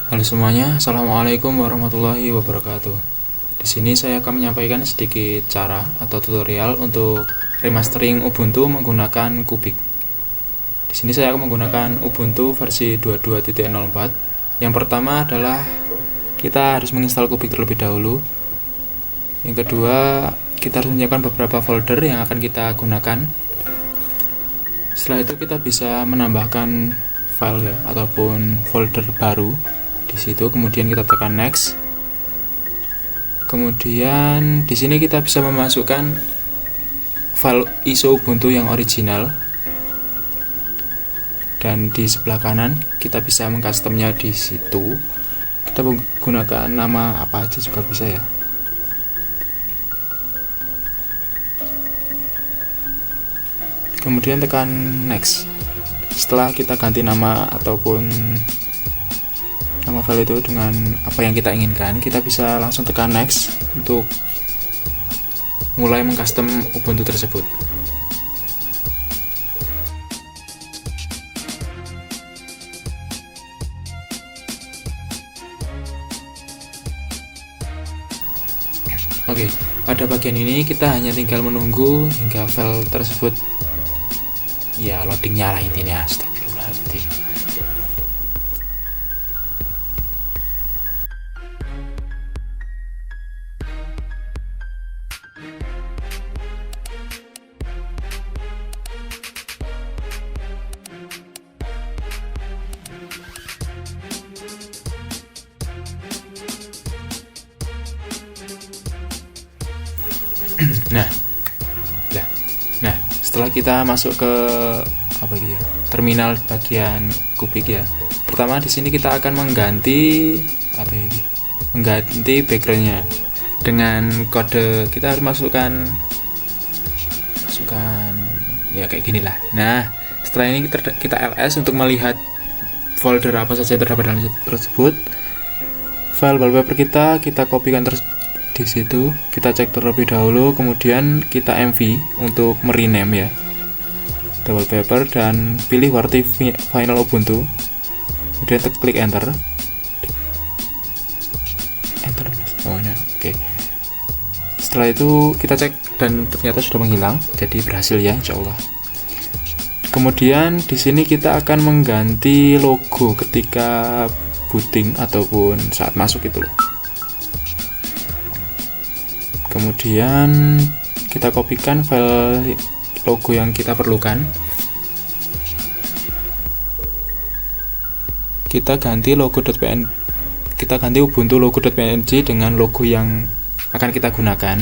Halo semuanya, Assalamualaikum warahmatullahi wabarakatuh. Di sini saya akan menyampaikan sedikit cara atau tutorial untuk remastering Ubuntu menggunakan Kubik. Di sini saya akan menggunakan Ubuntu versi 22.04. Yang pertama adalah kita harus menginstal Kubik terlebih dahulu. Yang kedua, kita harus menyiapkan beberapa folder yang akan kita gunakan. Setelah itu kita bisa menambahkan file ya, ataupun folder baru di situ. Kemudian kita tekan next. Kemudian di sini kita bisa memasukkan file ISO Ubuntu yang original, dan di sebelah kanan kita bisa mengcustomnya di situ. Kita menggunakan nama apa aja juga bisa ya. Kemudian tekan next. Setelah kita ganti nama ataupun nama file itu dengan apa yang kita inginkan, kita bisa langsung tekan next untuk mulai mengcustom Ubuntu tersebut. Oke, pada bagian ini kita hanya tinggal menunggu hingga file tersebut ya loading nyala intinya. Astagfirullahaladzim. Nah, setelah kita masuk ke terminal bagian Kubik ya. Pertama di sini kita akan mengganti backgroundnya dengan kode. Kita harus masukkan ya kayak gini lah. Nah, setelah ini kita ls untuk melihat folder apa saja yang terdapat dalam tersebut. File wallpaper kita kopikan di situ. Kita cek terlebih dahulu, kemudian kita mv untuk merename ya wallpaper, dan pilih Warty Final Ubuntu. Kemudian klik enter. Oke. Setelah itu kita cek dan ternyata sudah menghilang, jadi berhasil ya, insyaallah. Kemudian di sini kita akan mengganti logo ketika booting ataupun saat masuk itu loh. Kemudian kita kopikan file logo yang kita perlukan. Kita ganti Ubuntu logo.png dengan logo yang akan kita gunakan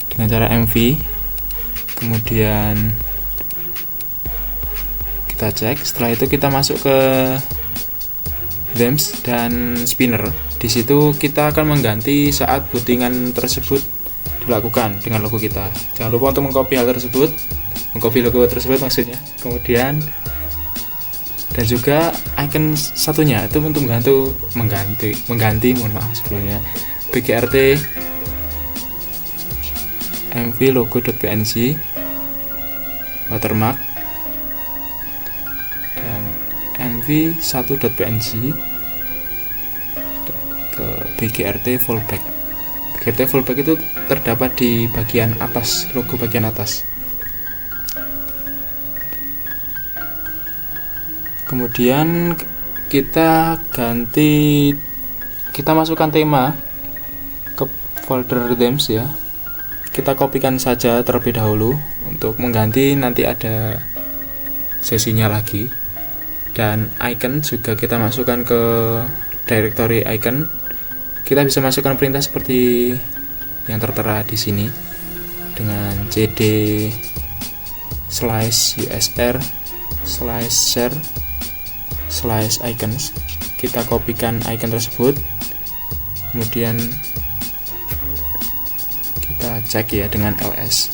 dengan cara mv. Kemudian kita cek. Setelah itu kita masuk ke themes dan spinner. Di situ kita akan mengganti saat bootingan tersebut dilakukan dengan logo kita. Jangan lupa untuk mengcopy logo tersebut maksudnya. Kemudian dan juga icon satunya itu untuk mengganti sebelumnya bgrt mv logo.png watermark dan mv1.png ke bgrt fallback. BGRT fallback itu terdapat di bagian atas, logo bagian atas. Kemudian kita masukkan tema ke folder themes ya. Kita kopikan saja terlebih dahulu untuk mengganti, nanti ada sesinya lagi. Dan icon juga kita masukkan ke directory icon. Kita bisa masukkan perintah seperti yang tertera di sini dengan cd /usr/share/icons. Kita kopikan icon tersebut, kemudian kita cek ya dengan ls.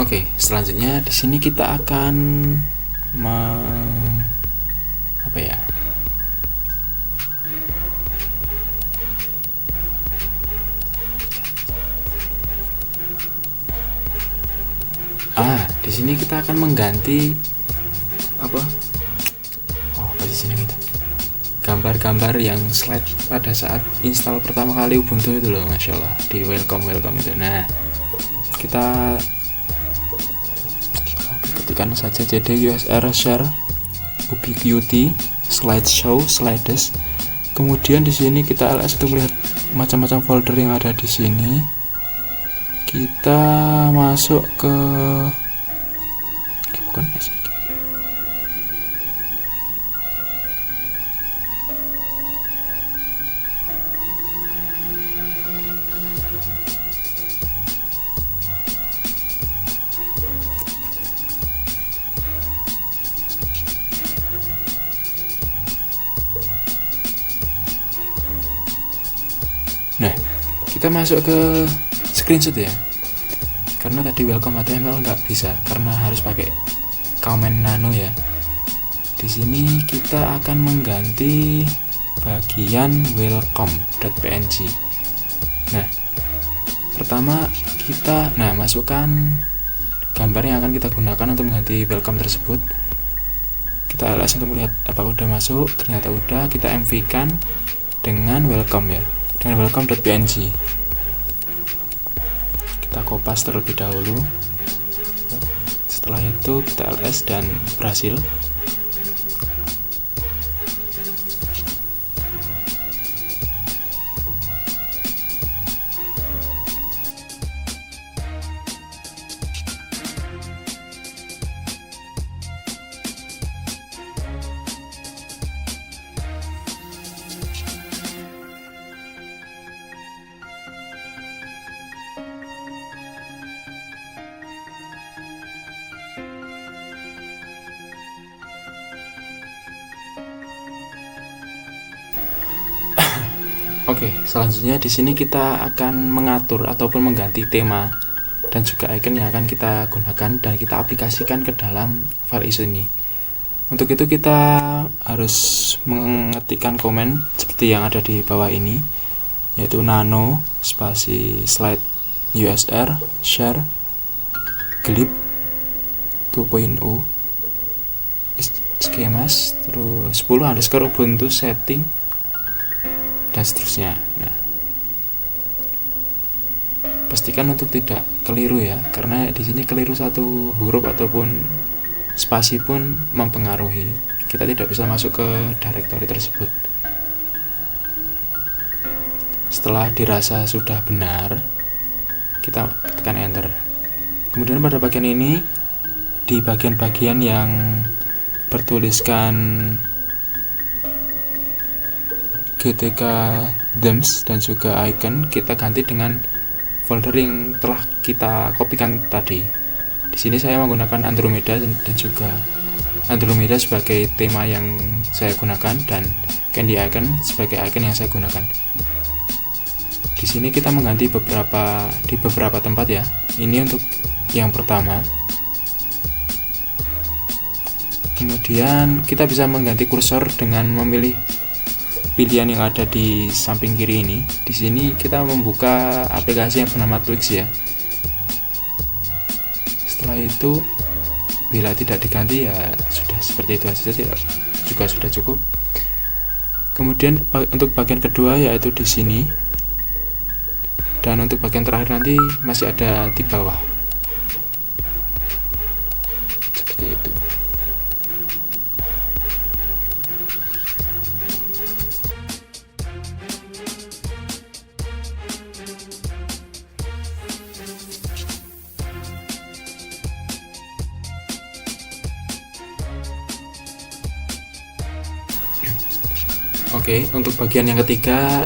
Oke, selanjutnya di sini kita akan di sini kita akan mengganti apa sih itu gambar-gambar yang slide pada saat install pertama kali Ubuntu itu loh, Masya Allah, di welcome itu. Nah, kita ketikkan saja cd usr share ubiquiti slideshow slides. Kemudian di sini kita ls untuk melihat macam-macam folder yang ada di sini. Kita masuk ke bukan S. Nah, kita masuk ke screenshot ya, karena tadi welcome HTML nggak bisa karena harus pakai comment nano ya. Di sini kita akan mengganti bagian welcome.png. Nah, pertama kita masukkan gambar yang akan kita gunakan untuk mengganti welcome tersebut. Kita ls untuk melihat apakah udah masuk. Ternyata udah. Kita mv kan dengan welcome ya, dengan welcome.png. Kita kopas terlebih dahulu. Setelah itu kita ls dan berhasil. Oke, selanjutnya di sini kita akan mengatur ataupun mengganti tema dan juga icon yang akan kita gunakan dan kita aplikasikan ke dalam file ISO ini. Untuk itu kita harus mengetikkan komen seperti yang ada di bawah ini, yaitu nano spasi slide usr share glib 2.0 schemas terus 10 underscore ubuntu setting dan seterusnya. Nah, pastikan untuk tidak keliru ya, karena di sini keliru satu huruf ataupun spasi pun mempengaruhi. Kita tidak bisa masuk ke directory tersebut. Setelah dirasa sudah benar, kita tekan enter. Kemudian pada bagian ini, di bagian-bagian yang bertuliskan GTK themes dan juga icon, kita ganti dengan folder yang telah kita kopikan tadi. Di sini saya menggunakan Andromeda dan juga Andromeda sebagai tema yang saya gunakan dan Candy Icon sebagai icon yang saya gunakan. Di sini kita mengganti di beberapa tempat ya. Ini untuk yang pertama. Kemudian kita bisa mengganti kursor dengan memilih pilihan yang ada di samping kiri ini. Di sini kita membuka aplikasi yang bernama Twix ya. Setelah itu, bila tidak diganti ya sudah seperti itu saja, juga sudah cukup. Kemudian untuk bagian kedua yaitu di sini, dan untuk bagian terakhir nanti masih ada di bawah. Seperti itu. Oke, untuk bagian yang ketiga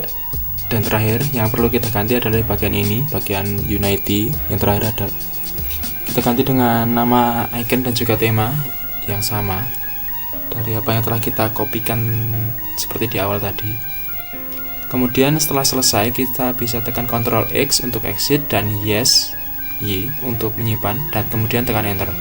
dan terakhir yang perlu kita ganti adalah bagian ini, bagian Unity yang terakhir ada. Kita ganti dengan nama icon dan juga tema yang sama dari apa yang telah kita kopikan seperti di awal tadi. Kemudian setelah selesai kita bisa tekan Ctrl X untuk exit dan Yes Y untuk menyimpan dan kemudian tekan enter.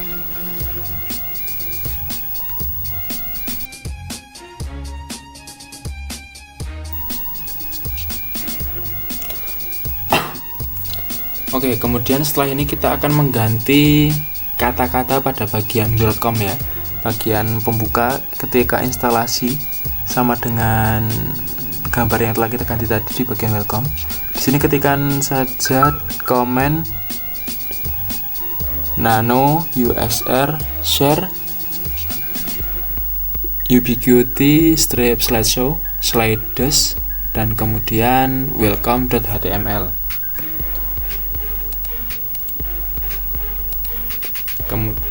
Oke, kemudian setelah ini kita akan mengganti kata-kata pada bagian welcome ya, bagian pembuka ketika instalasi, sama dengan gambar yang telah kita ganti tadi di bagian welcome. Di sini ketikkan saja komen nano usr share ubiquity strip slideshow slides dan kemudian welcome.html.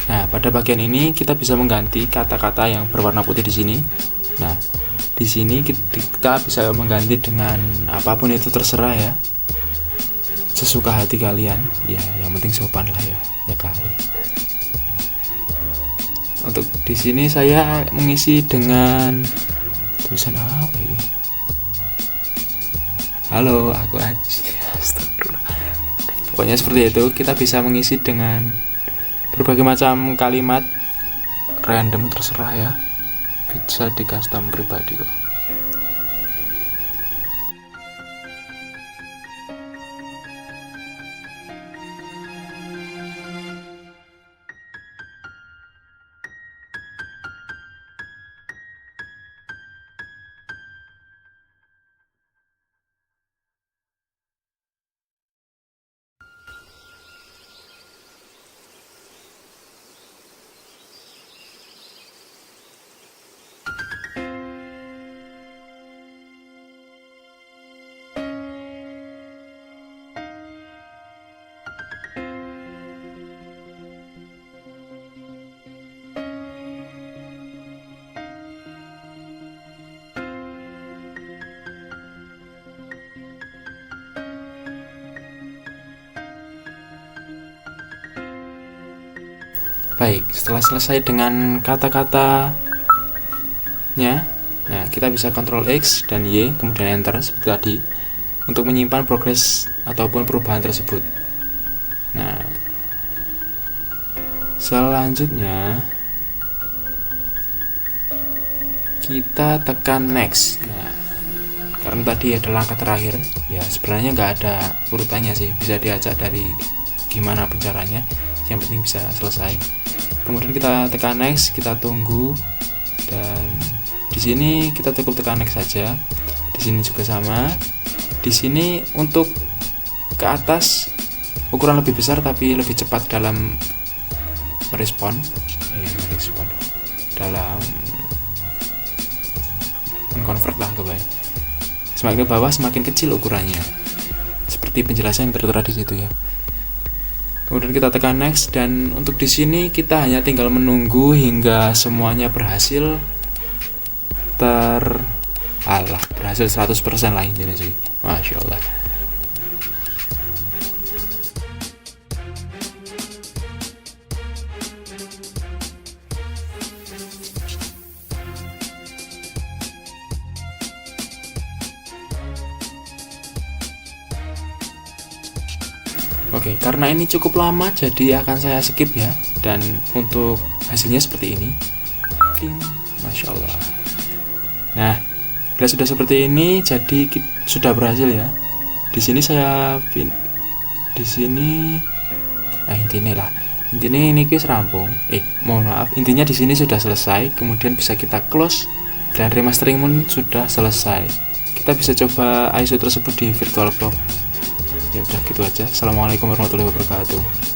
Nah, pada bagian ini kita bisa mengganti kata-kata yang berwarna putih di sini. Nah, di sini kita bisa mengganti dengan apapun itu, terserah ya, sesuka hati kalian. Ya, yang penting sopan lah ya kali. Untuk di sini saya mengisi dengan tulisan apa ya? Halo, aku Aji. Astagfirullah. Pokoknya seperti itu. Kita bisa mengisi dengan berbagai macam kalimat random, terserah ya, bisa di custom pribadi kok. Baik, setelah selesai dengan kata-katanya, nah kita bisa Ctrl X dan Y kemudian Enter seperti tadi untuk menyimpan progres ataupun perubahan tersebut. Nah, selanjutnya kita tekan Next. Nah, karena tadi ada langkah terakhir, ya sebenarnya nggak ada urutannya sih, bisa diacak dari gimana pun caranya, yang penting bisa selesai. Kemudian kita tekan Next, kita tunggu, dan di sini kita cukup tekan Next saja. Di sini juga sama. Di sini untuk ke atas ukuran lebih besar tapi lebih cepat dalam merespon, dalam convert lah ke bawah. Semakin ke bawah semakin kecil ukurannya, seperti penjelasan yang tertera di situ ya. Kemudian kita tekan Next, dan untuk di sini kita hanya tinggal menunggu hingga semuanya berhasil berhasil 100% lah intinya sih. Masya Allah. Oke, karena ini cukup lama jadi akan saya skip ya. Dan untuk hasilnya seperti ini. Masya Allah. Nah, bila sudah seperti ini, jadi sudah berhasil ya. Di sini intinya ini guys rampung. Mohon maaf, intinya di sini sudah selesai. Kemudian bisa kita close dan remastering pun sudah selesai. Kita bisa coba ISO tersebut di VirtualBox. Ya udah gitu aja. Assalamualaikum warahmatullahi wabarakatuh.